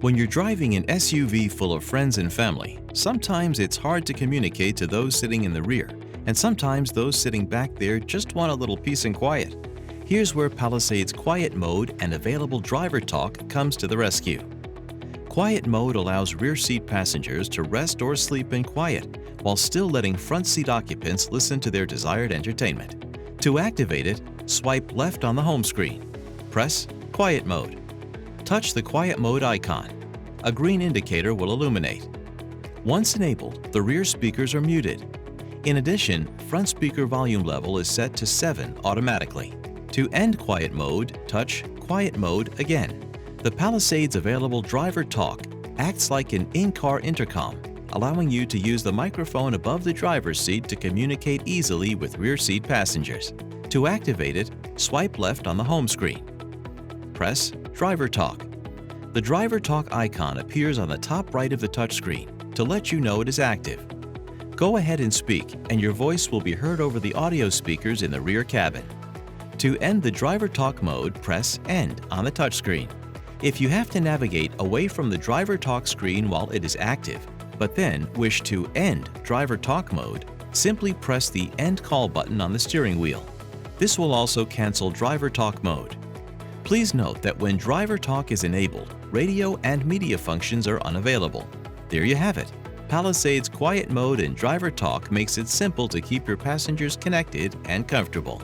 When you're driving an SUV full of friends and family, sometimes it's hard to communicate to those sitting in the rear, and sometimes those sitting back there just want a little peace and quiet. Here's where Palisade's Quiet Mode and available driver talk comes to the rescue. Quiet Mode allows rear seat passengers to rest or sleep in quiet, while still letting front seat occupants listen to their desired entertainment. To activate it, swipe left on the home screen. Press Quiet Mode. Touch the Quiet Mode icon. A green indicator will illuminate. Once enabled, the rear speakers are muted. In addition, front speaker volume level is set to 7 automatically. To end Quiet Mode, touch Quiet Mode again. The Palisade's available driver talk acts like an in-car intercom, allowing you to use the microphone above the driver's seat to communicate easily with rear seat passengers. To activate it, swipe left on the home screen. Press Driver Talk. The Driver Talk icon appears on the top right of the touchscreen to let you know it is active. Go ahead and speak, and your voice will be heard over the audio speakers in the rear cabin. To end the Driver Talk mode, press End on the touchscreen. If you have to navigate away from the Driver Talk screen while it is active, but then wish to end Driver Talk mode, simply press the End Call button on the steering wheel. This will also cancel Driver Talk mode. Please note that when Driver Talk is enabled, radio and media functions are unavailable. There you have it. Palisade's Quiet Mode and Driver Talk makes it simple to keep your passengers connected and comfortable.